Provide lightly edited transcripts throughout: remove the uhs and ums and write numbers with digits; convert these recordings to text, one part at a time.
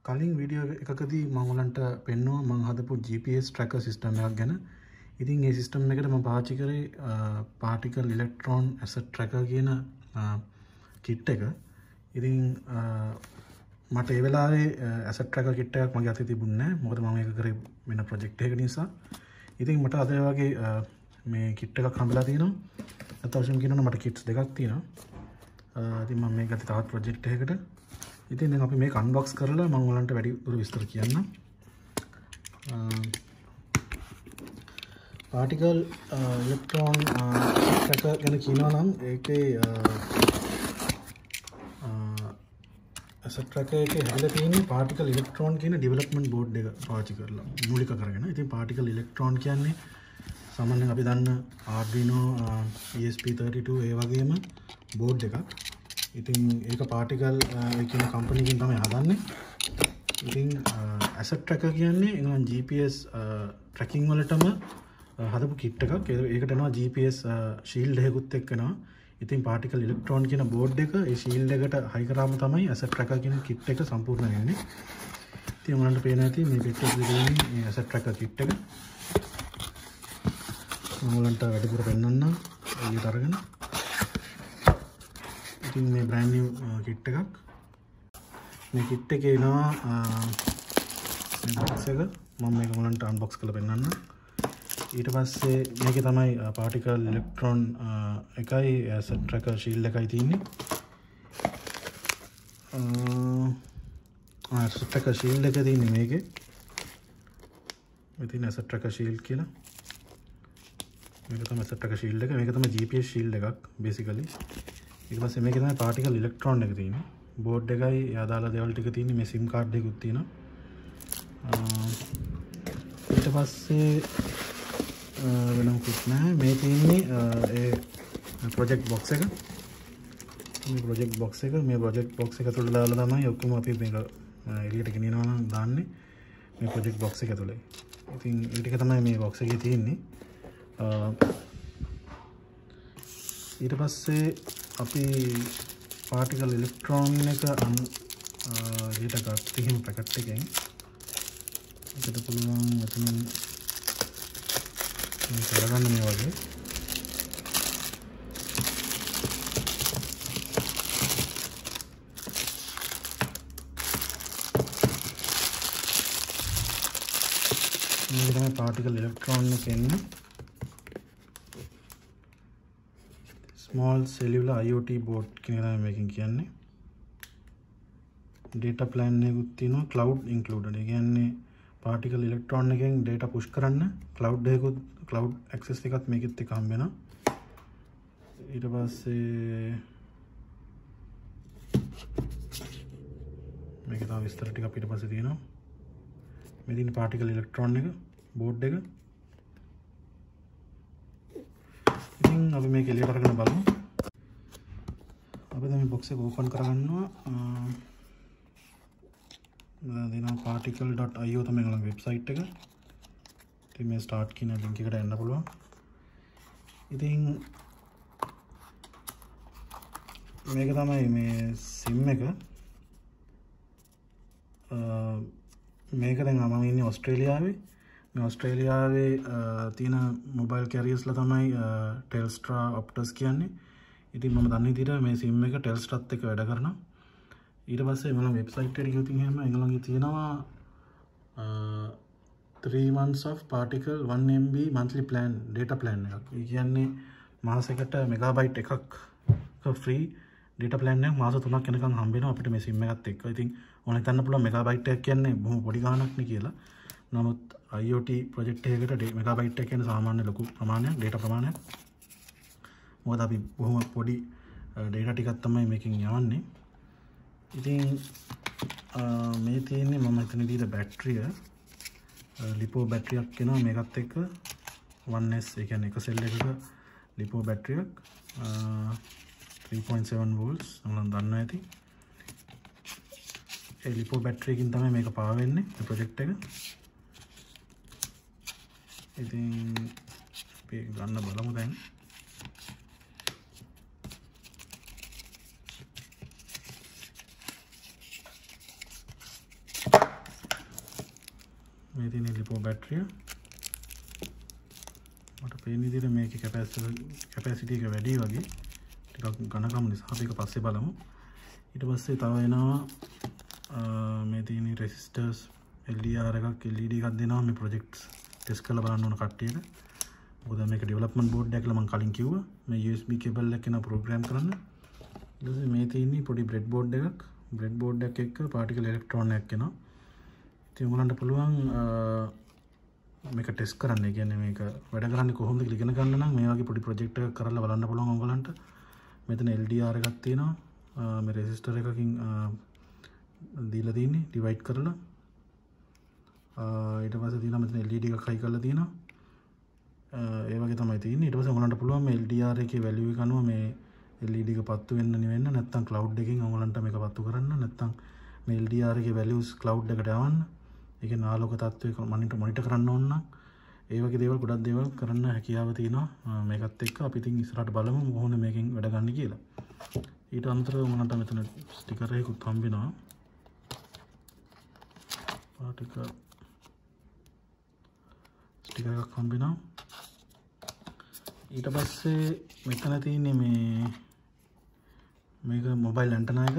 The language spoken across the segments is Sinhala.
කලින් වීඩියෝ එකකදී මම ඔයගලන්ට පෙන්නුවා මම හදපු GPS tracker system එකක් ගැන. ඉතින් මේ system එකට මම පාවිච්චි කරේ particle electron asset tracker කියන kit එක. ඉතින් මට ඒ වෙලාවේ asset tracker kit එකක් මගේ අතේ තිබුණේ නැහැ. මොකද මම ඒක කරේ වෙන project එකක නිසා. ඉතින් මට අද වගේ මේ kit එකක් හම්බෙලා තියෙනවා. අතවශ්‍යම කියනවා මට kits දෙකක් තියෙනවා. ඉතින් මම මේක ගත්තේ තවත් project එකකට. ඉතින් දැන් අපි මේක unbox කරලා මම ඔයාලන්ට වැඩි දුර විස්තර කියන්නම්. particle electron tracker ගැන කියනවා නම් ඒකේ asset tracker එකේ හැදලා තියෙන්නේ particle electron කියන development board එක පාවිච්චි කරලා මූලික කරගෙන. ඉතින් particle electron කියන්නේ සාමාන්‍යයෙන් අපි දන්න Arduino ESP32 ඒ වගේම board එකක්. ඉතින් ඒක particle කියන company එකෙන් තමයි හදන්නේ. ඉතින් asset tracker කියන්නේ එනවා GPS tracking වලටම හදපු kit එකක්. ඒකට එනවා GPS shield එකකුත් එක්ක එනවා. ඉතින් particle electron කියන board එක ඒ shield එකට high කරාම තමයි asset tracker කියන kit එක සම්පූර්ණ වෙන්නේ. ඉතින් ඔයාලන්ට පේන ඇති මේ picture එකේ තියෙන මේ asset tracker kit එක. මම ඔයාලන්ට වැඩිපුර පෙන්නන්නම් එළියට අරගෙන. ඉතින් මේ brand new kit එකක්. මේ kit එකේ එනවා මේ box එක. මම මේක ඔයාලන්ට unbox කරලා පෙන්නන්නම්. ඊට පස්සේ මේකේ තමයි particle electron එකයි asset tracker shield එකයි තියෙන්නේ. asset tracker shield එක තියෙන්නේ මේකේ. මේ තියෙන asset tracker shield කියලා. මේක තමයි asset tracker shield එක. මේක තමයි GPS shield එකක් basically. ඊට පස්සේ මේකේ තමයි particle electron එක තියෙන්නේ. board එකයි අදාළ දේවල් ටික තියෙන්නේ. මේ sim card එකකුත් තියෙනවා. ඊට පස්සේ වෙන මොකුත් නැහැ. මේ තියෙන්නේ ඒ project box එක. මේ project box එක ඇතුළට දාලා තමයි ඔක්කොම අපි මේක එළියට ගෙනියනවා නම් දාන්නේ මේ project box එක ඇතුළේ. ඉතින් ඒ ටික තමයි මේ box එකේ තියෙන්නේ. ඊට පස්සේ අපි particle electron එක ඊට ගත්ත පැකට් එකෙන් අපිට පුළුවන් මෙතනින් කරගන්න මේ වගේ. මේක තමයි particle electron එක එන්නේ. small cellular IoT board කියන එක තමයි මේකෙන් කියන්නේ. data plan එකකුත් තියෙනවා cloud included. ඒ කියන්නේ particle electron එකෙන් data push කරන්න cloud access එකත් මේකෙත් එක්ක හම්බ වෙනවා. ඊට පස්සේ මේක තව විස්තර ටික ඊට පස්සේ තියෙනවා. මේ තියෙන particle electron එක board එක. ඉතින් අපි මේක එළියට අරගෙන බලමු. අපි දැන් මේ box එක open කරගන්නවා. දෙනවා particle.io තමයි ඒගොල්ලන්ගේ website එක. ඉතින් මේ start කියන link එකට යන්න පුළුවන්. ඉතින් මේක තමයි මේ sim එක. මේක දැන් මම ඉන්නේ ඕස්ට්‍රේලියාවේ. මේ ඕස්ට්‍රේලියාවේ තියෙන mobile carriers ලා තමයි Telstra Optus කියන්නේ. ඉතින් මම දන්න විදිහට මේ sim එක Telstraත් එක්ක වැඩ කරනවා. ඊට පස්සේ මම වෙබ්සයිට් එකට ගිහින් එහෙම ඒගොල්ලන්ගේ තියෙනවා 3 months of particle 1 MB monthly plan data plan එකක්. ඒ කියන්නේ මාසයකට මෙගාබයිට් එකක් free data plan එකක් මාස 3ක් යනකම් හම්බ වෙනවා අපිට මේ sim එකත් එක්ක. ඉතින් ඕන හිතන්න පුළුවන් මෙගාබයිට් එකක් කියන්නේ බොහොම පොඩි ගාණක් නේ කියලා. නමුත් IoT project එකකට මෙගාබයිට් එක කියන්නේ සාමාන්‍ය ලොකු ප්‍රමාණයක් data ප්‍රමාණයක්. මොකද අපි බොහොම පොඩි data ටිකක් තමයි මේකෙන් යවන්නේ. ඉතින් මේ තියෙන්නේ මම හිතන විදිහට බැටරිය ලිපෝ බැටරියක් කෙනා මේකත් එක්ක 1S ඒ කියන්නේ එක සෙල් එකක ලිපෝ බැටරියක් 3.7 volts මම දන්නවා ඇති. ඒ ලිපෝ බැටරියකින් තමයි මේක පාව වෙන්නේ මේ ප්‍රොජෙක්ට් එක. ඉතින් අපි ගන්න බලමු දැන්. මේ තියෙන ලිපෝ බැටරිය මට පේන විදිහට මේකේ කැපැසිටි එක වැඩි වගේ ටිකක් ඝනකම නිසා අපි ඒක පස්සේ බලමු. ඊට පස්සේ තව එනවා මේ තියෙන රෙසිස්ටර්ස් LDR එකක් LED එකක් දෙනවා මේ ප්‍රොජෙක්ට්ස් ටෙස්ට් කරලා බලන්න ඕන කට්ටියට. මොකද මේක ඩෙවලොප්මන්ට් බෝඩ් එකක් කියලා මම කලින් කිව්වා. මේ USB කේබල් එකක් එනවා ප්‍රෝග්‍රෑම් කරන්න. ඊට පස්සේ මේ තියෙන්නේ පොඩි බ්‍රෙඩ් බෝඩ් එකක්. බ්‍රෙඩ් බෝඩ් එකක් එක්ක පාටිකල් ඉලෙක්ට්‍රෝන එකක් එනවා. ඉතින් උගලන්ට පුළුවන් මේක ටෙස්ට් කරන්න. ඒ කියන්නේ මේක වැඩ කරන්නේ කොහොමද කියලා ඉගෙන ගන්න නම් මේ වගේ පොඩි ප්‍රොජෙක්ට් එකක් කරලා බලන්න පුළුවන් උගලන්ට. මෙතන LDR එකක් තියෙනවා. මේ රෙසිස්ටර් එකකින් දීලා තියෙන්නේ ඩිවයිඩ් කරලා. ඊට පස්සේ තියෙනවා මෙතන LED එකක් හයි කරලා තියෙනවා. ඒ වගේ තමයි තියෙන්නේ. ඊට පස්සේ ඔයගලන්ට පුළුවන් මේ LDR එකේ වැලියු එක අනුව මේ LED එක පත්තු වෙන්න නෙවෙන්න නැත්නම් cloud එකකින් ඔයගලන්ට මේක පත්තු කරන්න නැත්නම් මේ LDR එකේ values cloud එකට යවන්න. ඒකේ ආලෝක තත්ත්වය මොනිටර් කරන්න ඕන නම් ඒ වගේ දේවල් ගොඩක් දේවල් කරන්න හැකියාව තියෙනවා. මේකත් එක්ක අපි ඉතින් ඉස්සරහට බලමු කොහොමද මේකෙන් වැඩ ගන්න කියලා. ඊට අමතරව ඔයගලන්ට මෙතන ස්ටිකර් එකකුත් හම්බ වෙනවා. පාටිකල් ස්ටිකර් එකක් හම්බ වෙනවා. ඊට පස්සේ මෙතන තියෙන්නේ මේක මොබයිල් ඇන්ටනා එක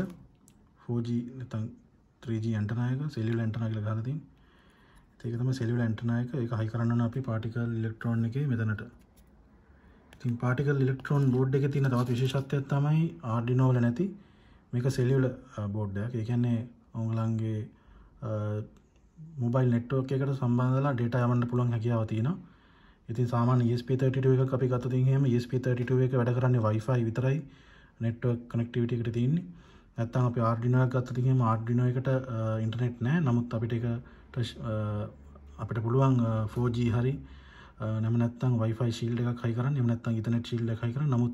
4G නැත්නම් 3G ඇන්ටනා එක සෙලියුලර් ඇන්ටනා කියලා ගහලා තියෙන්නේ. ඒක තමයි සෙලියුලර් ඇන්ටනා එක. ඒක හයි කරන්න ඕන අපි පාටිකල් ඉලෙක්ට්‍රෝන එකේ මෙතනට. ඉතින් පාටිකල් ඉලෙක්ට්‍රෝන බෝඩ් එකේ තියෙන තවත් විශේෂත්වයක් තමයි Arduino වල නැති මේක සෙලියුලර් බෝඩ් එකක්. ඒ කියන්නේ ඔයගලන්ගේ මොබයිල් නෙට්වර්ක් එකට සම්බන්ධ වෙලා data යවන්න පුළුවන් හැකියාව තියෙනවා. ඉතින් සාමාන්‍ය ESP32 එකක් අපි ගත්තොත් එහෙම ESP32 එක වැඩ කරන්නේ Wi-Fi විතරයි network connectivity එකට තියෙන්නේ. නැත්නම් අපි Arduino එකක් ගත්තොත් එහෙම Arduino එකට ඉන්ටර්නෙට් නැහැ. නමුත් අපිට පුළුවන් 4G හරි නැත්නම් Wi-Fi shield එකක් හයි කරන්න. එහෙම නැත්නම් Ethernet shield එකක් හයි කරන්න. නමුත්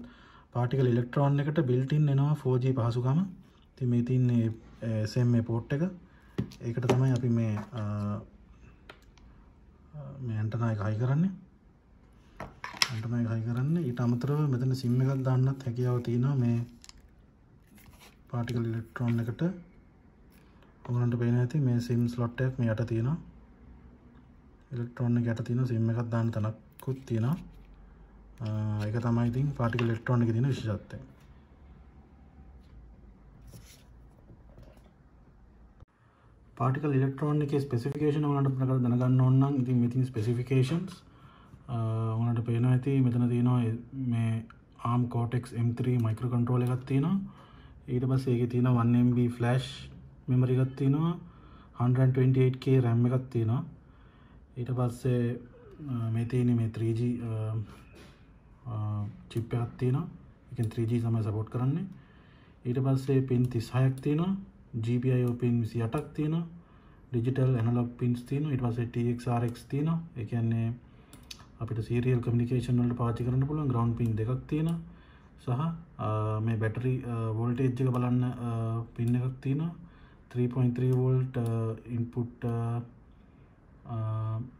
particle electron එකට built in එනවා 4G පහසුකම. ඉතින් මේ තියෙන්නේ SMA port එක. ඒකට තමයි අපි මේ ඇන්ටනා එක හයි කරන්නේ. ඊට අමතරව මෙතන SIM එකක් දාන්නත් හැකියාව තියෙනවා මේ particle electron එකට. ඔයගලන්ට පේන ඇති මේ SIM slot එකක් මේ යට තියෙනවා. electron එක යට තියෙනවා SIM එකක් දාන්න තැනකුත් තියෙනවා. ඒක තමයි ඉතින් particle electron එකේ තියෙන විශේෂත්වය. particle electron එකේ ස්පෙસિෆිකේෂන් ඔයගලන්ට දැනගන්න ඕන නම් ඉතින් මේ තියෙන ස්පෙસિෆිකේෂන්ස් ඔයාලට පේනවා ඇති මෙතන තියෙනවා මේ ARM Cortex M3 microcontroller එකක් තියෙනවා. ඊට පස්සේ ඒකේ තියෙනවා 1MB flash memory එකක් තියෙනවා. 128K RAM එකක් තියෙනවා. ඊට පස්සේ මේ තියෙන්නේ මේ 3G chip එකක් තියෙනවා. ඒකෙන් 3G තමයි support කරන්නේ. ඊට පස්සේ pin 36ක් තියෙනවා. GPIO pin 28ක් තියෙනවා. digital analog pins තියෙනවා. ඊට පස්සේ TX-RX තියෙනවා. ඒ කියන්නේ අපිට serial communication වලට පාවිච්චි කරන්න පුළුවන් ground pin දෙකක් තියෙනවා. සහ මේ battery voltage එක බලන්න pin එකක් තියෙනවා. 3.3 volt input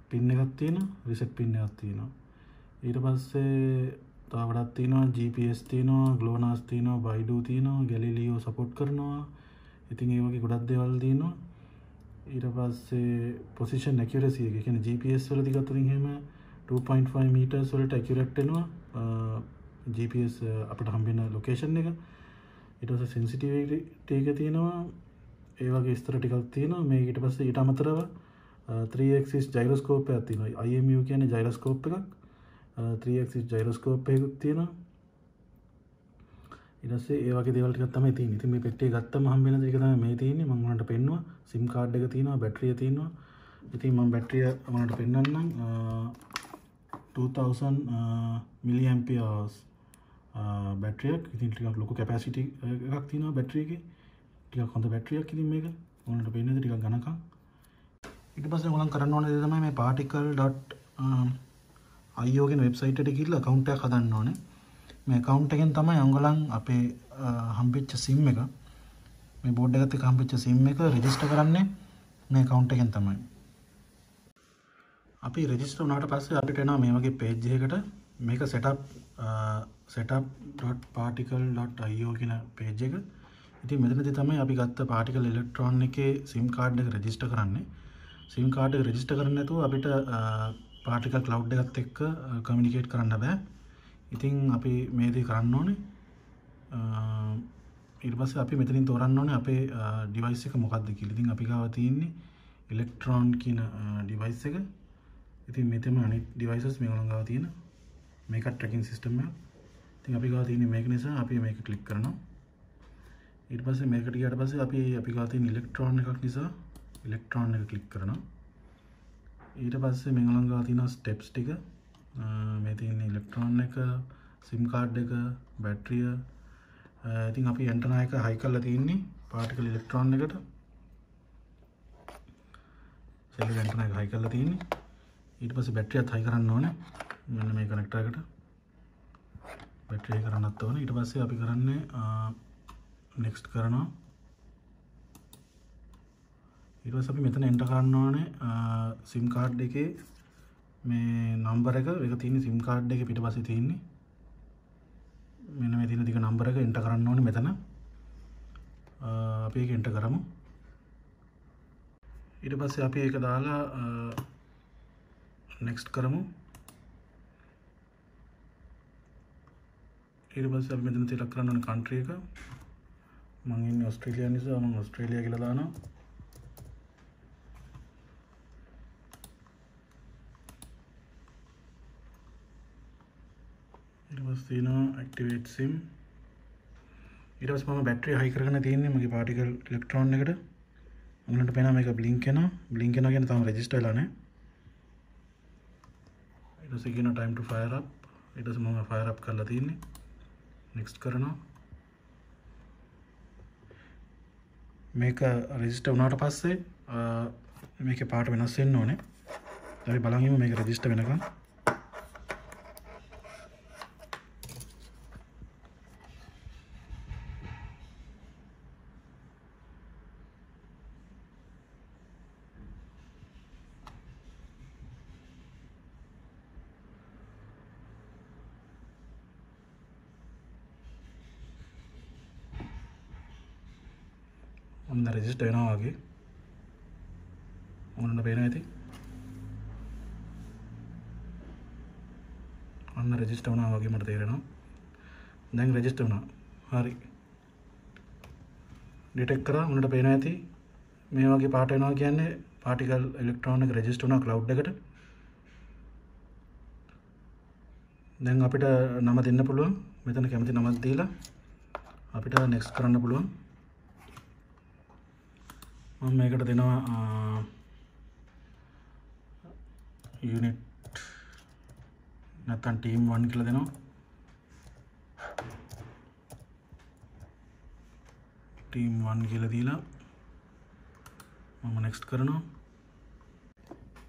pin එකක් තියෙනවා. reset pin එකක් තියෙනවා. ඊට පස්සේ තව වඩාක් තියෙනවා GPS තියෙනවා, GLONASS තියෙනවා, Baidu තියෙනවා, Galileo support කරනවා. ඉතින් ඒ වගේ ගොඩක් දේවල් තියෙනවා. ඊට පස්සේ position accuracy එක කියන්නේ GPS වලදී ගත්තොත් එහෙම 2.5 meters වලට accurate වෙනවා GPS අපිට හම්බෙන location එක. ඊට පස්සේ sensitivity එක තියෙනවා. ඒ වගේ ස්තර ටිකක් තියෙනවා. මේ ඊට පස්සේ ඊට අමතරව 3 axis gyroscope එකක් තියෙනවා. IMU කියන්නේ gyroscope එකක්. 3 axis gyroscope එකකුත් තියෙනවා. ඊට පස්සේ ඒ වගේ දේවල් ටිකක් තමයි තියෙන්නේ. ඉතින් මේ පෙට්ටිය ගත්තම හම්බ වෙන දේ තමයි මේ තියෙන්නේ. මම ඔයාලට පෙන්නුවා. SIM card එක තියෙනවා, බැටරිය තියෙනවා. ඉතින් මම බැටරිය ඔයාලට පෙන්වන්නම්. 2000 milliampere hours බැටරියක්. ඉතින් ටිකක් ලොකු capacity එකක් තියෙනවා බැටරි එකේ. ටිකක් හොඳ බැටරියක් ඉතින් මේක. ඔයාලට පේන්නේ ටිකක් ඝනකම්. ඊට පස්සේ ඔයාලන් කරන්න ඕන දේ තමයි මේ particle.io කියන වෙබ්සයිට් එකට ගිහිල්ලා account එකක් හදන්න ඕනේ. මේ account එකෙන් තමයි ඔයගොල්ලන් අපේ හම්බෙච්ච SIM එක මේ බෝඩ් එකත් එක්ක හම්බෙච්ච SIM එක රෙජිස්ටර් කරන්නේ මේ account එකෙන් තමයි. අපි රෙජිස්ටර් වුණාට පස්සේ අපිට එනවා මේ වගේ page එකකට මේක setup.particle.io කියන page එක. ඉතින් මෙතනදී තමයි අපි ගත්ත particle electron එකේ SIM card එක රෙජිස්ටර් කරන්නේ. SIM කාඩ් එක රෙජිස්ටර් කරන්න නැතුව අපිට පාටිකල් ක්ලවුඩ් එකත් එක්ක කමියුනිකේට් කරන්න බෑ. ඉතින් අපි මේ දේ කරන්න ඕනේ. ඊට පස්සේ අපි මෙතනින් තෝරන්න ඕනේ අපේ ඩිවයිස් එක මොකක්ද කියලා. ඉතින් අපි ගාව තියෙන්නේ ඉලෙක්ට්‍රෝන් කියන ඩිවයිස් එක. ඉතින් මෙතන අනිත් ඩිවයිසස් මේගොල්ලන් ගාව තියෙන මේක ට්‍රැකින් සිස්ටම් එක. ඉතින් අපි ගාව තියෙන්නේ මේක නිසා අපි මේක ක්ලික් කරනවා. ඊට පස්සේ මේකට ගියාට පස්සේ අපි ගාව තියෙන ඉලෙක්ට්‍රෝන් එකක් නිසා ඉලෙක්ට්‍රෝන් එක ක්ලික් කරනවා. ඊට පස්සේ මේගොල්ලන් ගාව තියෙන ස්ටෙප්ස් ටික මේ තියෙන ඉලෙක්ට්‍රෝන් එක, SIM කාඩ් එක, බැටරිය. ඉතින් අපි ඇන්ටනා එක හයි කරලා තියෙන්නේ පාටිකල් ඉලෙක්ට්‍රෝන් එකට. සෙල් ඇන්ටනා එක හයි කරලා තියෙන්නේ. ඊට පස්සේ බැටරියත් හයි කරන්න ඕනේ. මෙන්න මේ කනෙක්ටර් එකට බැටරිය හයි කරන්නත් ඕනේ. ඊට පස්සේ අපි කරන්නේ next කරනවා. ඊට පස්සේ අපි මෙතන එන්ටර් කරන්න ඕනේ SIM කාඩ් එකේ මේ නම්බර එක. ඒක තියෙන්නේ SIM කාඩ් එකේ පිටපස්සේ තියෙන්නේ. මෙන්න මේ තියෙන දිග නම්බර එක එන්ටර් කරන්න ඕනේ මෙතන. අපි ඒක එන්ටර් කරමු. ඊට පස්සේ අපි ඒක දාලා next කරමු. ඊට පස්සේ අපි මෙතන select කරන්න ඕනේ country එක. මම ඉන්නේ ඕස්ට්‍රේලියා නිසා මම ඕස්ට්‍රේලියා කියලා දානවා. ඊට පස්සේ තියෙනවා activate sim. ඊට පස්සේ මම බැටරිය හයි කරගෙන තියෙන්නේ මගේ පාටිකල් ඉලෙක්ට්‍රෝන් එකට. ඔයගලන්ට පේනවා මේක බ්ලින්ක් වෙනවා. බ්ලින්ක් වෙනවා කියන්නේ තාම රෙජිස්ටර් වෙලා නැහැ. ඊට පස්සේ කියනවා time to fire up. ඊට පස්සේ මම fire up කරලා තියෙන්නේ. next කරනවා. මේක රෙජිස්ටර් වුණාට පස්සේ මේකේ පාට වෙනස් වෙන්න ඕනේ. අපි බලන් ඉමු මේක රෙජිස්ටර් වෙනකන්. ඔන්න රෙජිස්ටර් වෙනවා වගේ. ඔන්න පේනවා ඇති. ඔන්න රෙජිස්ටර් වුණා වගේ මට තේරෙනවා. දැන් රෙජිස්ටර් වුණා. හරි. ඩිටෙක්ට් කරා ඔන්නට පේනවා ඇති. මේ වගේ පාට වෙනවා කියන්නේ පාටිකල් ඉලෙක්ට්‍රෝන එක රෙජිස්ටර් වුණා ක්ලවුඩ් එකට. දැන් අපිට නම දෙන්න පුළුවන්. මෙතන කැමති නමක් දීලා අපිට next කරන්න පුළුවන්. මම මේකට දෙනවා unit නැත්නම් team 1 කියලා දෙනවා. team 1 කියලා දීලා මම next කරනවා.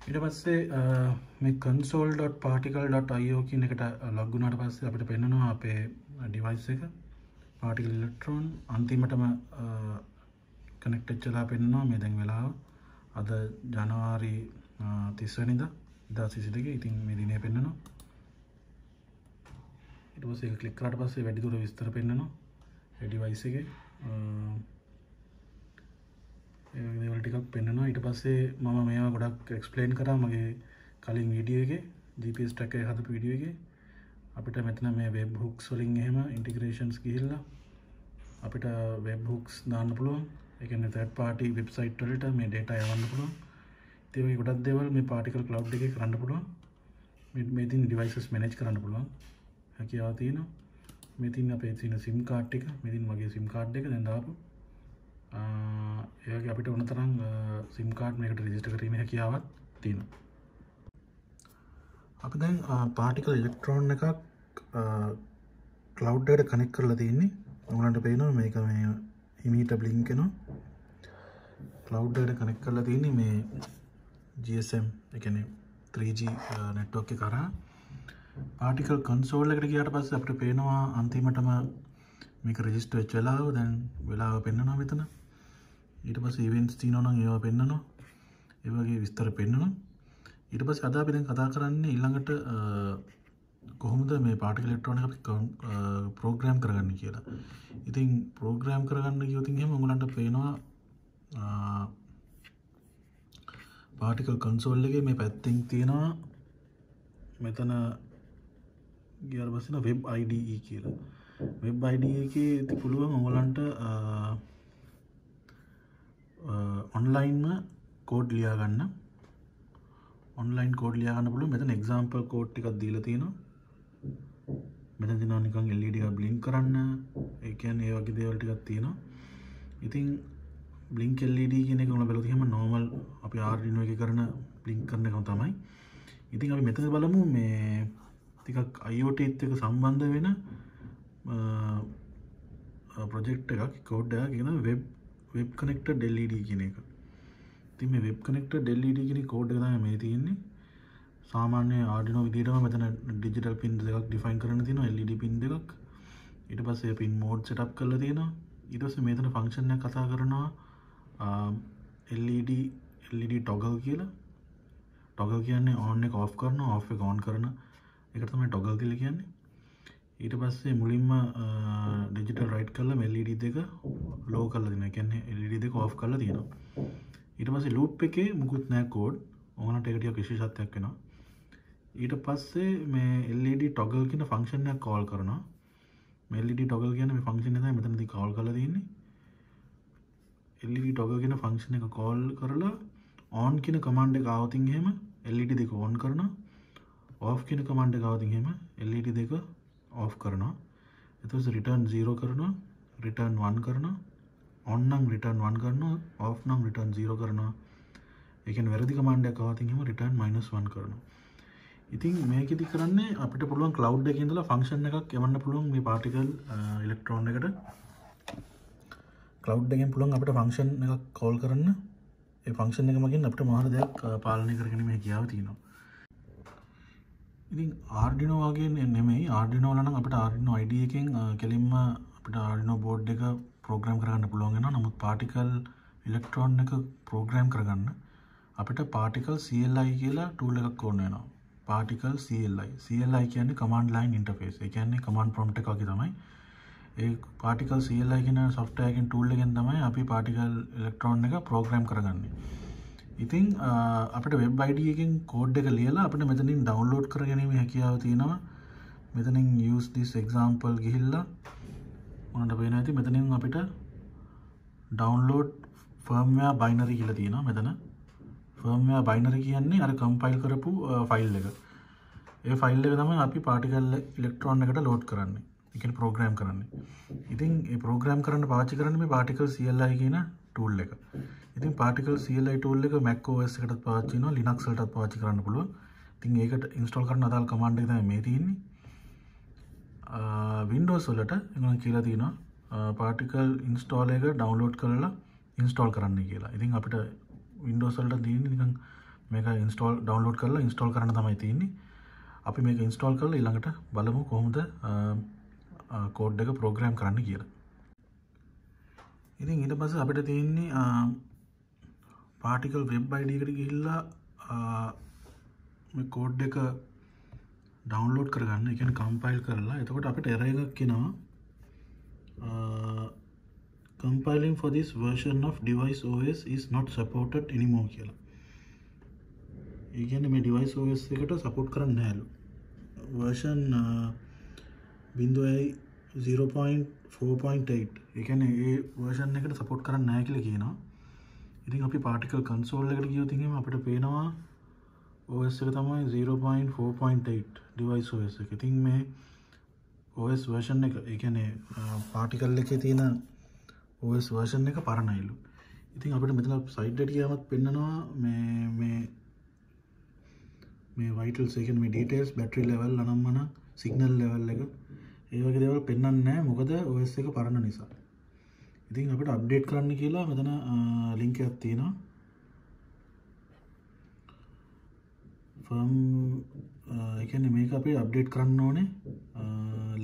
ඊට පස්සේ මේ console.particle.io කියන එකට log වුණාට පස්සේ අපිට පෙන්නනවා අපේ device එක particle electron අන්තිමටම connected වෙලා පෙන්නනවා. මේ දැන් වෙලාව අද ජනවාරි 30 වෙනිදා 2022. ඉතින් මේ දිනේ පෙන්නනවා. ඊට පස්සේ ඒක ක්ලික් කරාට පස්සේ වැඩිදුර විස්තර පෙන්නනවා ඒ device එකේ. ඒ වගේ දේවල් ටිකක් පෙන්නනවා. ඊට පස්සේ මම මේවා ගොඩක් එක්ස්ප්ලেইন කරා මගේ කලින් වීඩියෝ එකේ GPS tracker එක හදපු වීඩියෝ එකේ. අපිට මෙතන මේ web hooks වලින් එහෙම integrations ගිහිල්ලා අපිට web hooks දාන්න පුළුවන්. ඒ කියන්නේ third party website වලට මේ data යවන්න පුළුවන්. ඒ වගේ ගොඩක් දේවල් මේ particle cloud එකේ කරන්න පුළුවන්. මේ තියෙන devices manage කරන්න පුළුවන්. හැකියාව තියෙනවා. මේ තියෙන අපේ තියෙන SIM card එක, මේ තියෙන මගේ SIM card එක දැන් දාපු. ඒ වගේ අපිට ඕන තරම් SIM card මේකට register කිරීමේ හැකියාවක් තියෙනවා. අපි දැන් particle electron එකක් cloud එකට connect කරලා තියෙන්නේ. ඔයගලන්ට පේනවා මේක මේ හිමීට blink වෙනවා. cloud එකට connect කරලා තියෙන්නේ මේ GSM ඒ කියන්නේ 3G network එක කරා. particle console එකට ගියාට පස්සේ අපිට පේනවා අන්තිමටම මේක register වෙච්ච වෙලාව. දැන් වෙලාව පෙන්නනවා මෙතන. ඊට පස්සේ events තියෙනවා නම් ඒවා පෙන්නනවා. ඒ වගේ විස්තර පෙන්නනවා. ඊට පස්සේ අද අපි දැන් කතා කරන්නේ ඊළඟට කොහොමද මේ particle electron එක අපි program කරගන්නේ කියලා. ඉතින් program කරගන්න කියොත් එහෙම ඔයගලන්ට පේනවා particle console එකේ මේ පැත්තෙන් තියෙනවා මෙතන ගියාට පස්සේ web IDE කියලා. web IDE එකේ ඉතින් පුළුවන් ඔයගලන්ට online ම code ලියා ගන්න. online code ලියා ගන්න පුළුවන්. මෙතන example code ටිකක් දීලා තියෙනවා. මෙතන තියෙනවා නිකන් LED එක blink කරන්න. ඒ කියන්නේ ඒ වගේ දේවල් ටිකක් තියෙනවා. ඉතින් blink LED කියන එක උන බලුවොත් එහෙම normal අපි Arduino එකේ කරන blink කරන එක තමයි. ඉතින් අපි මෙතන බලමු මේ ටිකක් IoT එක්ක සම්බන්ධ වෙන project එකක් code එකක් කියන web connected LED කියන එක. ඉතින් මේ web connected LED කියන code එක තමයි මේ තියෙන්නේ. සාමාන්‍ය Arduino විදිහටම මෙතන digital pin දෙකක් define කරන්න තියෙනවා LED pin දෙකක්. ඊට පස්සේ pin mode setup කරලා තියෙනවා. ඊට පස්සේ මෙතන function එකක් කතා කරනවා LED toggle කියලා. toggle කියන්නේ on එක off කරනවා, off එක on කරන එකට තමයි toggle කියලා කියන්නේ. ඊට පස්සේ මුලින්ම digital write කරලා LED දෙක low කරලා දෙනවා. ඒ කියන්නේ LED දෙක off කරලා තියෙනවා. ඊට පස්සේ loop එකේ මුකුත් නැහැ code. ඔයාලට ඒක ටිකක් විශේෂත්වයක් වෙනවා. ඊට පස්සේ මේ LED toggle කියන function එක call කරනවා. මේ LED toggle කියන්නේ මේ function එක තමයි මෙතනදී call කරලා තියෙන්නේ. LED toggle කියන function එක call කරලා on කියන command එක ආවොත් එහෙම LED දෙක on කරනවා. off කියන command එක ආවොත් එහෙම LED දෙක off කරනවා. එතකොට return 0 කරනවා, return 1 කරනවා. on නම් return 1 කරනවා, off නම් return 0 කරනවා. ඒ කියන්නේ වැරදි command එකක් ආවොත් එහෙම return -1 කරනවා. ඉතින් මේකෙදි කරන්නේ අපිට පුළුවන් cloud එකේ ඉඳලා function එකක් යවන්න පුළුවන් මේ particle electron එකට. cloud එකෙන් පුළුවන් අපිට function එකක් call කරන්න. ඒ function එක මගින් අපිට මොහොත දෙයක් පාලනය කරගෙන මේ හැකියාව තියෙනවා. ඉතින් Arduino වගේ නෙමෙයි Arduino වල නම් අපිට Arduino IDE එකෙන් කෙලින්ම අපිට Arduino board එක program කරගන්න පුළුවන් වෙනවා. නමුත් particle electron එක program කරගන්න අපිට particle CLI කියලා tool එකක් ඕන වෙනවා. particle CLI කියන්නේ command line interface. ඒ කියන්නේ command prompt එක වගේ තමයි. ඒ particle CLI කියන software එකෙන් tool එකෙන් තමයි අපි particle electron එක program කරගන්නේ. ඉතින් අපිට web IDE එකෙන් code එක ලියලා අපිට මෙතනින් download කරගැනීමේ හැකියාව තියෙනවා. මෙතනින් use this example ගිහිල්ලා මොනවද වෙන්නේ නැති මෙතනින් අපිට download firmware binary කියලා තියෙනවා මෙතන. firmware binary කියන්නේ අර compile කරපු file එක. ඒ file එක තමයි අපි particle electron එකට load කරන්නේ. ඒ කියන්නේ program කරන්නේ. ඉතින් මේ program කරන්න පාවිච්චි කරන්නේ මේ particle CLI කියන tool එක. ඉතින් particle CLI tool එක Mac OS එකටත් පාවිච්චි වෙනවා, Linux වලටත් පාවිච්චි කරන්න පුළුවන්. ඉතින් ඒකට install කරන්න අදාළ command එක තමයි මේ තියෙන්නේ. Windows වලට එනවා කියලා තියෙනවා particle install එක download කරලා install කරන්න කියලා. ඉතින් අපිට Windows වලට තියෙන්නේ නිකන් මේක install download කරලා install කරන්න තමයි තියෙන්නේ. අපි මේක install කරලා ඊළඟට බලමු කොහොමද code එක program කරන්න කියලා. ඉතින් ඊට පස්සේ අපිට තියෙන්නේ particle web IDE එකට ගිහිල්ලා මේ code එක download කරගන්න. ඒ කියන්නේ compile කරලා. එතකොට අපිට error එකක් එනවා. Compiling for this version of device OS is not supported anymore කියලා. ඒ කියන්නේ මේ device OS එකට support කරන්නේ නැහැලු. version 0.4.8. ඒ කියන්නේ ඒ version එකට support කරන්නේ නැහැ කියලා කියනවා. ඉතින් අපි particle console එකට ගියොත් එහෙම අපිට පේනවා OS එක තමයි 0.4.8 device OS එක. ඉතින් මේ OS version එක ඒ කියන්නේ particle එකේ තියෙන OS version එක පරණයිලු. ඉතින් අපිට මෙතන site එකට ගියාමත් පෙන්නනවා මේ vitals ඒ කියන්නේ මේ details battery level අනම්මන signal level එක ඒ වගේ දේවල් පෙන්වන්නේ නැහැ මොකද OS එක පරණ නිසා. ඉතින් අපිට update කරන්න කියලා මෙතන link එකක් තියෙනවා. ඒ කියන්නේ මේක අපි update කරන්න ඕනේ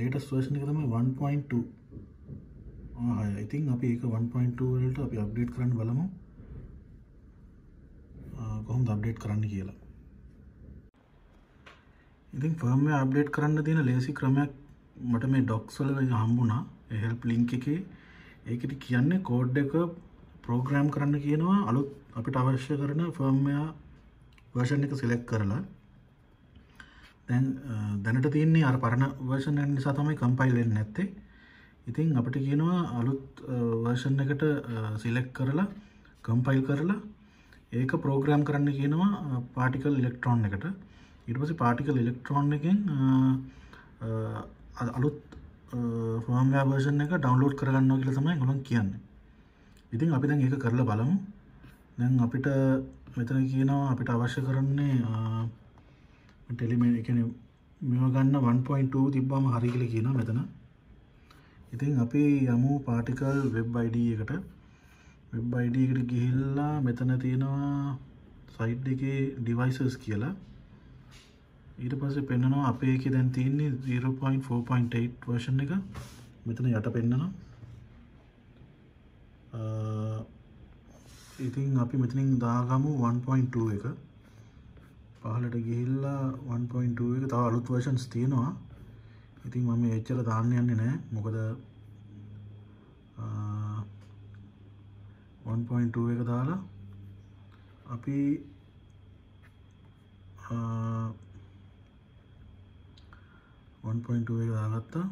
latest version එක තමයි 1.2. I think අපි ඒක 1.2 වලට අපි update කරන්න බලමු. කොහොමද update කරන්න කියලා. ඉතින් firmware update කරන්න තියෙන lazy ක්‍රමයක් මට මේ docs වල හම්බුණා. ඒ help link එකේ ඒකෙදි කියන්නේ code එක program කරන්න කියනවා අලුත් අපිට අවශ්‍ය කරන firmware version එක select කරලා දැන් දැනට තියෙන්නේ අර පරණ version එක නිසා තමයි compile වෙන්නේ නැත්තේ. ඉතින් අපිට කියනවා අලුත් version එකට select කරලා compile කරලා ඒක program කරන්න කියනවා particle electron එකට. ඊට පස්සේ particle electron එකෙන් අලුත් firmware version එක download කරගන්නවා කියලා තමයි ඒගොල්ලෝ කියන්නේ. ඉතින් අපි දැන් ඒක කරලා බලමු. දැන් අපිට මෙතන කියනවා අපිට අවශ්‍ය කරන්නේ ටෙලිමේ ඒ කියන්නේ මේව ගන්න 1.2 තිබ්බම හරි කියලා කියනවා මෙතන. ඉතින් අපි යමු particle web id එකට. web id එකට ගිහිල්ලා මෙතන තියෙනවා site එකේ devices කියලා. ඊට පස්සේ පෙන්නනවා අපේ එකේ දැන් තියෙන්නේ 0.4.8 version එක. මෙතන යට පෙන්නනවා. ඉතින් අපි මෙතනින් දාගමු 1.2 එක. පහළට ගිහිල්ලා 1.2 එක තව අලුත් versions තියෙනවා. ඉතින් මම එච්චර දාන්න යන්නේ නැහැ. මොකද 1.2 එක දාලා අපි 1.2 එක දාගත්තා.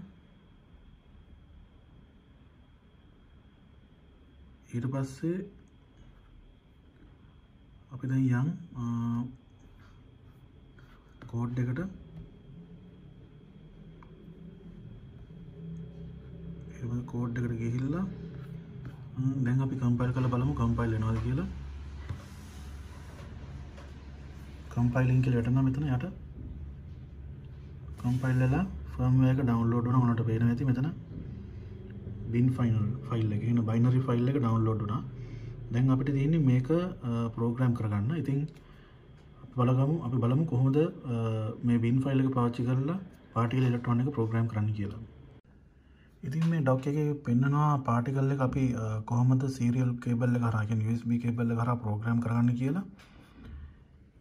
ඊට පස්සේ අපි දැන් යම් කෝඩ් එකට කෝඩ් එකට ගිහිල්ලා දැන් අපි කම්පයිල් කරලා බලමු කම්පයිල් වෙනවද කියලා. කම්පයිලින් කියලා යටන මෙතන යට කම්පයිල් වෙලා ෆර්ම්වෙයාර් එක ඩවුන්ලෝඩ් වුණා. මොනට පේනවා ඇති මෙතන bin final ෆයිල් එක කියන බයිනරි ෆයිල් එක ඩවුන්ලෝඩ් වුණා. දැන් අපිට තියෙන්නේ මේක ප්‍රෝග්‍රෑම් කරගන්න. ඉතින් අපි බලමු කොහොමද මේ bin ෆයිල් එක පාවිච්චි කරලා particle electron එක ප්‍රෝග්‍රෑම් කරන්න කියලා. ඉතින් මේ doc එකේ පෙන්නනවා particle එක අපි කොහොමද serial cable එක හරහා කියන්නේ USB cable එක හරහා ප්‍රෝග්‍රෑම් කරගන්න කියලා.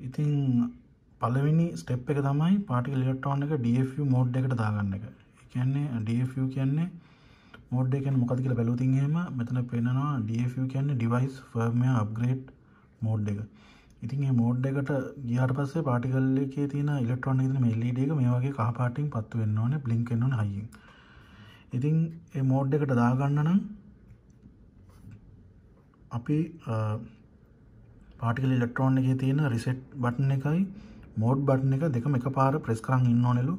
ඉතින් පළවෙනි ස්ටෙප් එක තමයි particle electron එක DFU mode එකට දාගන්න එක. ඒ කියන්නේ DFU කියන්නේ mode එක කියන්නේ මොකක්ද කියලා බැලුවොත් එහෙම මෙතන පෙන්නනවා DFU කියන්නේ device firmware upgrade mode එක. ඉතින් මේ mode එකට ගියාට පස්සේ particle එකේ තියෙන electron එකේ තියෙන මේ LED එක මේ වගේ කහ පාටින් පත්තු වෙන්න ඕනේ, blink වෙන්න ඕනේ හයියෙන්. ඉතින් මේ mode එකට දාගන්න නම් අපි particle electron එකේ තියෙන reset button එකයි mode button එක දෙකම එකපාර press කරන් ඉන්න ඕනෙලු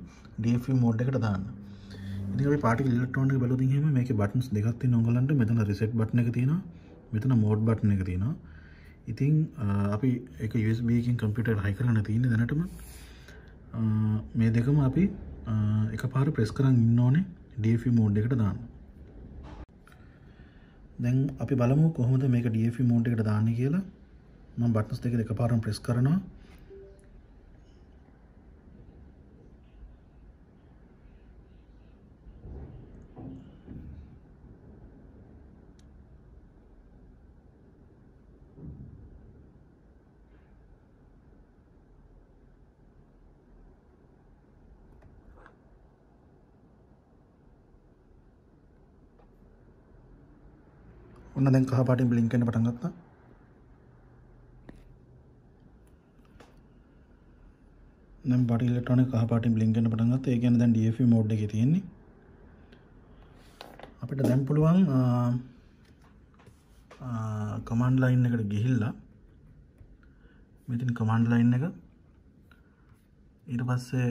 DFU mode එකට දාන්න. ඉතින් අපි particle electron එක බලුවොත් එහෙම මේකේ buttons දෙකක් තියෙනවා ඔයගලන්ට. මෙතන reset button එක තියෙනවා. මෙතන mode button එක තියෙනවා. ඉතින් අපි ඒක USB එකකින් computer එකට high කරගෙන තියෙන්නේ දැනටම. මේ දෙකම අපි එකපාර press කරන් ඉන්න ඕනේ DFU mode එකට දාන්න. දැන් අපි බලමු කොහොමද මේක DFU mode එකට දාන්නේ කියලා. මම buttons දෙක එකපාරම press කරනවා. ඔන්න දැන් කහ පාටින් බ්ලින්ක් වෙන්න පටන් ගත්තා. දැන් particle electron එක කහ පාටින් බ්ලින්ක් වෙන්න පටන් ගත්තා. ඒ කියන්නේ දැන් DFU mode එකේ තියෙන්නේ. අපිට දැන් පුළුවන් command line එකට ගිහිල්ලා මෙතන command line එක ඊට පස්සේ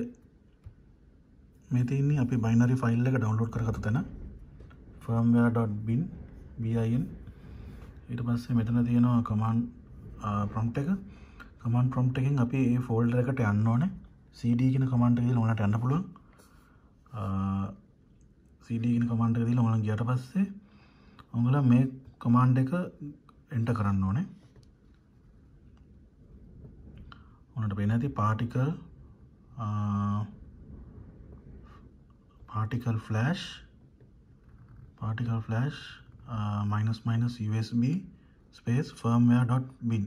මේ තියෙන්නේ අපි binary file එක download කරගත්ත තැන firmware.bin bin. ඊට පස්සේ මෙතන තියෙනවා command prompt එක. command prompt එකෙන් අපි මේ folder එකට යන්න ඕනේ. cd කියන command එක දීලා ඔයාලට යන්න පුළුවන්. cd කියන command එක දීලා ඔයාලන් ගියාට පස්සේ ඔයාලා මේ command එක enter කරන්න ඕනේ. ඔයාලට පේන ඇති particle flash -usb space firmware.bin.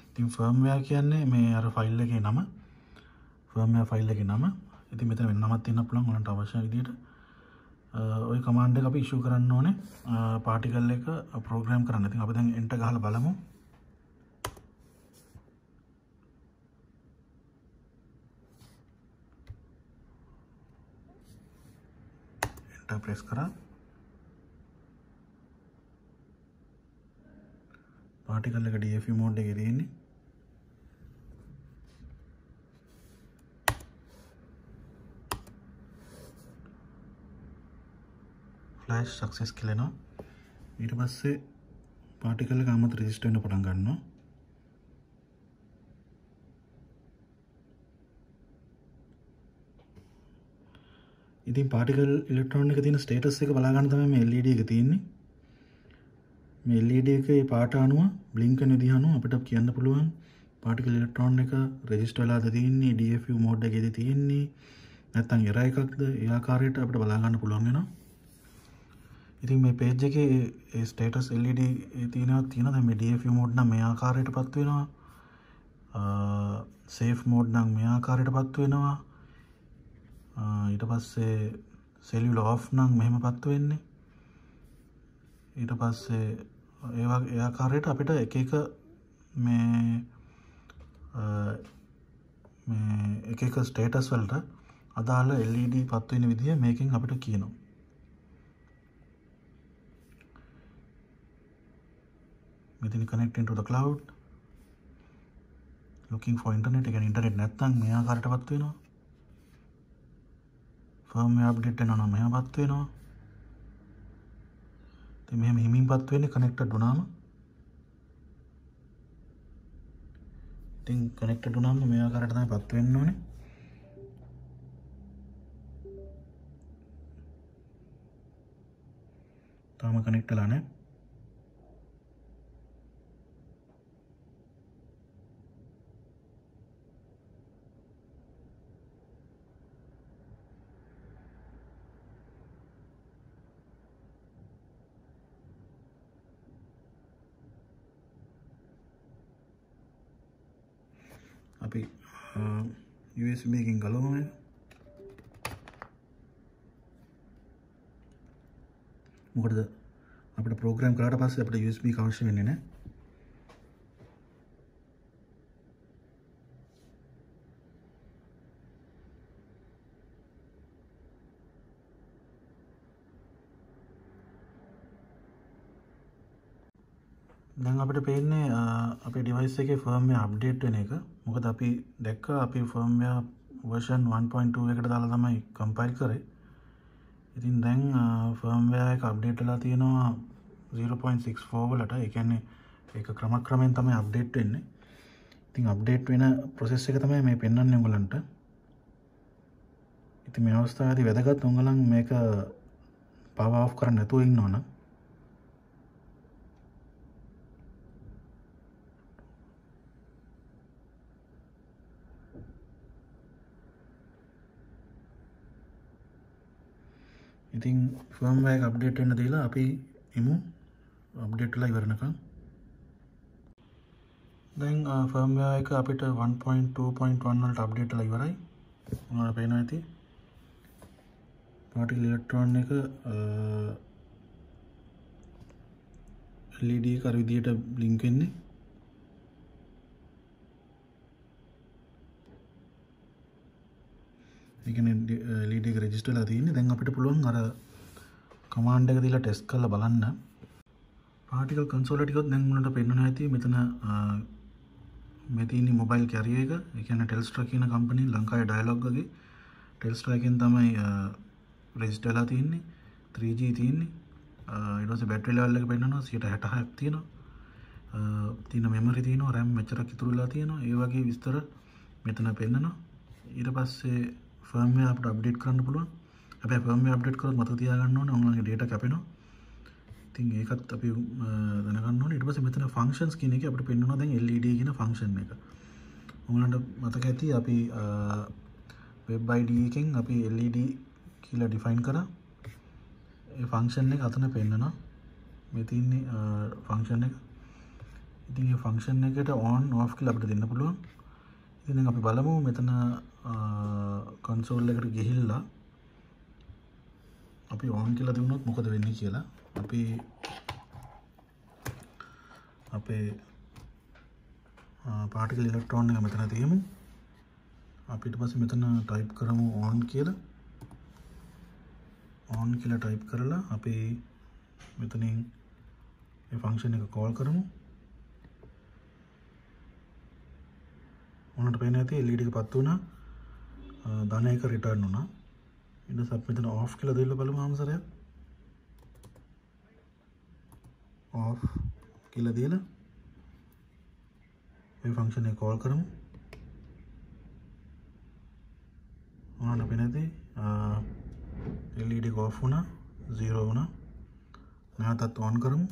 ඉතින් firmware කියන්නේ මේ අර ෆයිල් එකේ නම. firmware ෆයිල් එකේ නම. ඉතින් මෙතන වෙන නමක් තියෙන්න පුළුවන් ඔයාලට අවශ්‍ය විදිහට. ওই command එක අපි issue කරන්න ඕනේ particle එක program කරන්න. ඉතින් අපි දැන් enter ගහලා බලමු. ප්‍රෙස් කරා. පාටිකල් එක DFU මෝඩ් එකේ තියෙන්නේ. ෆ්ලෑෂ් සක්සස් කියලා එනවා. ඊට පස්සේ පාටිකල් එක අමතර රෙජිස්ටර් වෙන්න පටන් ගන්නවා. ඉතින් පාටිකල් ඉලෙක්ට්‍රෝන එක තියෙන ස්ටේටස් එක බලා ගන්න තමයි මේ LED එක තියෙන්නේ. මේ LED එකේ පාට අණුව බ්ලින්ක් කරන විදිහ අනුව අපිට කියන්න පුළුවන් පාටිකල් ඉලෙක්ට්‍රෝන එක රෙජිස්ටර් වෙලාද තියෙන්නේ, DFU මෝඩ් එකේද තියෙන්නේ, නැත්නම් එරර් එකක්ද, ඒ ආකාරයට අපිට බලා ගන්න පුළුවන් වෙනවා. ඉතින් මේ පේජ් එකේ ඒ ස්ටේටස් LED තියෙනවා. දැන් මේ DFU මෝඩ් නම් මේ ආකාරයටපත් වෙනවා. සේෆ් මෝඩ් නම් මේ ආකාරයටපත් වෙනවා. ඊට පස්සේ සෙලියුලර් ඔෆ් නම් මෙහෙමපත් වෙන්නේ. ඊට පස්සේ ඒ ආකාරයට අපිට එක එක මේ එක ස්ටේටස් වලට අදාළ LED පත් වෙන විදිය මේකෙන් අපිට කියනවා. මෙතන connecting to the cloud, looking for internet, එක ඉන්ටර්නෙට් නැත්නම් මේ ආකාරයටපත් වෙනවා. firmware update වෙනවා නම් මෙහෙමපත් වෙනවා. ඉතින් මෙහෙම හිමින්පත් වෙන්නේ connected වුණාම. ඉතින් connected වුණාම මේ ආකාරයට තමයි පත් වෙන්න ඕනේ. තාම connect වෙලා නැහැ. අපි USB එකකින් ගලවමු. මොකටද අපිට ප්‍රෝග්‍රෑම් කරාට පස්සේ අපිට USB එක අවශ්‍ය වෙන්නේ නැහැ. දැන් අපිට පේන්නේ අපේ ඩිවයිස් එකේ ෆර්ම්වෙයාර් අප්ඩේට් වෙන එක. මොකද අපි දැක්කා අපි ෆර්ම්වෙයාර් version 1.2 එකට දාලා තමයි කම්පයිල් කරේ. ඉතින් දැන් ෆර්ම්වෙයාර් එක අප්ඩේට් වෙලා තියෙනවා 0.64 වලට. ඒ කියන්නේ ඒක ක්‍රමක්‍රමයෙන් තමයි අප්ඩේට් වෙන්නේ. ඉතින් අප්ඩේට් වෙන process එක තමයි මේ පෙන්වන්නේ උඹලන්ට. ඉතින් මේ අවස්ථාවේදී වැදගත් උඹලන් මේක power off කරන්න නැතුව ඉන්නවනම් ඉතින් ෆර්ම්වෙයාර් එක අප්ඩේට් වෙන්න දීලා අපි ඉමු අප්ඩේට් වෙලා ඉවරනකම්. දැන් ෆර්ම්වෙයාර් එක අපිට 1.2.1 වලට අප්ඩේට් වෙලා ඉවරයි. මොනවද පේනවා ඇති? පාටිකල් ඉලෙක්ට්‍රෝන එක LED එක අර විදියට බ්ලින්ක් වෙන්නේ. ඒ කියන්නේ LED එක රෙජිස්ටර් වෙලා තියෙන්නේ. දැන් අපිට පුළුවන් අර කමාන්ඩ් එක දීලා ටෙස්ට් කරලා බලන්න. පාටිකල් කන්සෝල් එකට ගියොත් දැන් උනට පෙන්වනවා ඇති මෙතන මේ තියෙන මොබයිල් කැරියර් එක. ඒ කියන්නේ ටෙල්ස්ට්‍රා කියන කම්පැනි ලංකාවේ ඩයලොග් වගේ ටෙල්ස්ට්‍රා එකෙන් තමයි රෙජිස්ටර් වෙලා තියෙන්නේ. 3G තියෙන්නේ. ඊට පස්සේ බැටරි ලෙවල් එක පෙන්වනවා 66ක් තියෙනවා. තියෙන මෙමරි තියෙනවා, RAM මෙච්චරක් ඉතුරු වෙලා තියෙනවා. ඒ වගේ විස්තර මෙතන පෙන්වනවා. ඊට පස්සේ ෆර්ම්වෙයාර් අපිට අප්ඩේට් කරන්න පුළුවන්. හැබැයි ෆර්ම්වෙයාර් අප්ඩේට් කරොත් මතක තියාගන්න ඕනේ ඔයාලගේ data කැපෙනවා. ඉතින් ඒකත් අපි දැනගන්න ඕනේ. ඊට පස්සේ මෙතන functions කියන එකේ අපිට පෙන්වනවා දැන් LED කියන function එක. ඔයාලන්ට මතක ඇති අපි web ID එකෙන් අපි LED කියලා define කරා. ඒ function එක අතන පෙන්වනවා. මේ තියෙන්නේ function එක. ඉතින් මේ function එකට on off කියලා අපිට දෙන්න පුළුවන්. ඉතින් දැන් අපි බලමු මෙතන කන්සෝල් එකට ගිහිල්ලා අපි on කියලා දුන්නොත් මොකද වෙන්නේ කියලා. අපි අපේ පාටිකල් ඉලෙක්ට්‍රෝන එක මෙතන තියමු. අපි ඊට පස්සේ මෙතන ටයිප් කරමු on කියලා. on කියලා type කරලා අපි මෙතනින් මේ function එක call කරමු. ඔන්නට පේන ඇති LED එක පත් වුණා. ධන එක return වුණා. ඊට පස්සේ අපි මෙතන off කියලා දෙන්න බලමු ආන්සරය. off කියලා දීලා මේ function එක call කරමු. ඔන්නට පේන ඇති LED එක off වුණා 0 වුණා. නැවතත් on කරමු.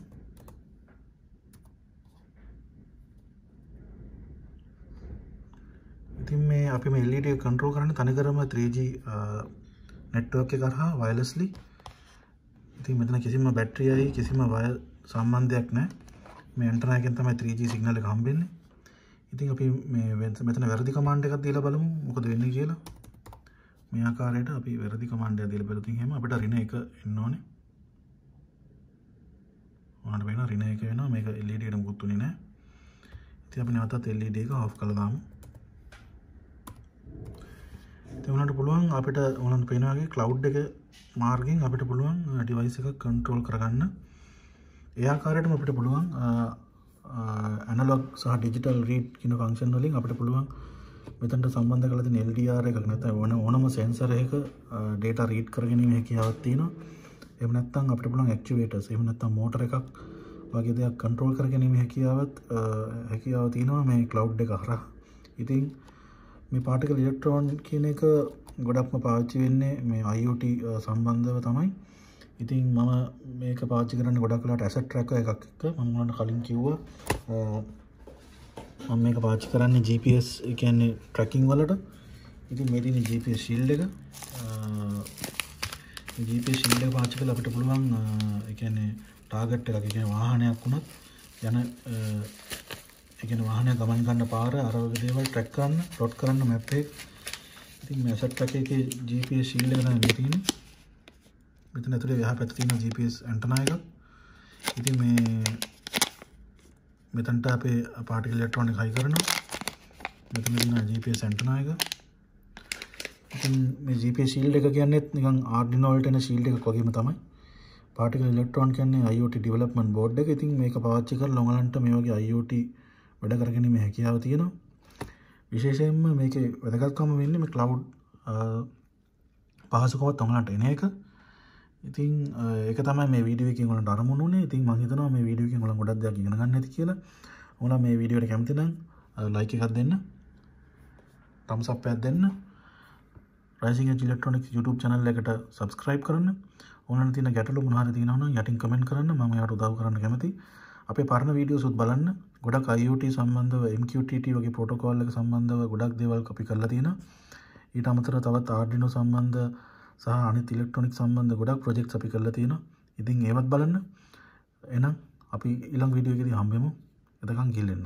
ඉතින් මේ අපි මේ LED එක control කරන්නේ තනිකරම 3G network එක කරහා wirelessly. ඉතින් මෙතන කිසිම battery අයි කිසිම wire සම්බන්ධයක් නැහැ. මේ antenna එකෙන් තමයි 3G signal එක හම්බෙන්නේ. ඉතින් අපි මේ මෙතන වැරදි command එකක් දීලා බලමු මොකද වෙන්නේ කියලා. මේ ආකාරයට අපි වැරදි command එකක් දීලා බලුවොත් එහෙම අපිට ඍණ 1 එන්න ඕනේ. ඔයාලට වෙනවා ඍණ 1 වෙනවා මේක LED එකට මුකුත් උනේ නැහැ. ඉතින් අපි නැවතත් LED එක off කරලා දාමු. ඉතින් උනට පුළුවන් අපිට ඕනනම් පේන වගේ cloud එක මාර්ගයෙන් අපිට පුළුවන් device එක control කරගන්න. ඒ ආකාරයටම අපිට පුළුවන් analog සහ digital read කියන function වලින් අපිට පුළුවන් මෙතනට සම්බන්ධ කරලා තියෙන LDR එකක් නැත්නම් ඕනම sensor එකක data read කරගැනීමේ හැකියාවක් තියෙනවා. එහෙම නැත්නම් අපිට පුළුවන් actuators එහෙම නැත්නම් motor එකක් වගේ දෙයක් control කරගැනීමේ හැකියාව තියෙනවා මේ cloud එක හරහා. ඉතින් මේ particle electron කියන එක ගොඩක්ම පාවිච්චි වෙන්නේ මේ IoT සම්බන්ධව තමයි. ඉතින් මම මේක පාවිච්චි කරන්නේ ගොඩක් වෙලාවට asset tracker එකක් එක්ක. මම උනට කලින් කිව්වා මම මේක පාවිච්චි කරන්නේ GPS ඒ කියන්නේ tracking වලට. ඉතින් මේ තියෙන GPS shield එක GPS shield එක පාවිච්චි කරලා අපිට පුළුවන් ඒ කියන්නේ target එකක් ඒ කියන්නේ වාහනයක් වුණත් යන ඒ කියන්නේ වාහනය ගමන් කරන පාර අර වගේ දේවල් track කරන්න plot කරන්න map එක. ඉතින් මේ asset tracker එකේ GPS shield එක තමයි තියෙන්නේ. මෙතන ඇතුලේ එහා පැත්තේ තියෙන GPS antenna එක. ඉතින් මේ මෙතනට අපේ particle electron එක high කරනවා. මෙතන තියෙන GPS antenna එක. ඉතින් මේ GPS shield එක කියන්නේ නිකන් Arduino වලට එන shield එකක් වගේම තමයි. particle electron කියන්නේ IoT development board එක. ඉතින් මේක පාවිච්චි කරලා ඔයගලන්ට මේ වගේ IoT වැඩ කරගැනීමේ හැකියාව තියෙනවා. විශේෂයෙන්ම මේකේ වැදගත්කම වෙන්නේ මේ cloud පහසුකමත් ඔයගලන්ට එන එක. ඉතින් ඒක තමයි මේ වීඩියෝ එකෙන් ඔයගලන්ට අරමුණු උනේ. ඉතින් මම හිතනවා මේ වීඩියෝ එකෙන් ඔයගලන් ගොඩක් දේවල් ඉගෙන ගන්න ඇති කියලා. ඔයගලන් මේ වීඩියෝ එකට කැමති නම් like එකක් දෙන්න. thumbs up එකක් දෙන්න. Rising Edge Electronics YouTube channel එකට subscribe කරන්න. ඔයගලන්ට තියෙන ගැටලු මොනවා හරි තියෙනවා නම් යටින් comment කරන්න. මම ඒවට උදව් කරන්න කැමතියි. අපේ පරණ වීඩියෝස් උත් බලන්න. ගොඩක් IoT සම්බන්ධව MQTT වගේ protocol එක සම්බන්ධව ගොඩක් දේවල් අපි කරලා තියෙනවා. ඊට අමතරව තවත් Arduino සම්බන්ධ සහ අනිත් ඉලෙක්ට්‍රොනික සම්බන්ධ ගොඩක් ප්‍රොජෙක්ට්ස් අපි කරලා තියෙනවා. ඉතින් ඒවත් බලන්න. එහෙනම් අපි ඊළඟ වීඩියෝ එකේදී හම්බෙමු. එතකන් ගිහින් එන්න.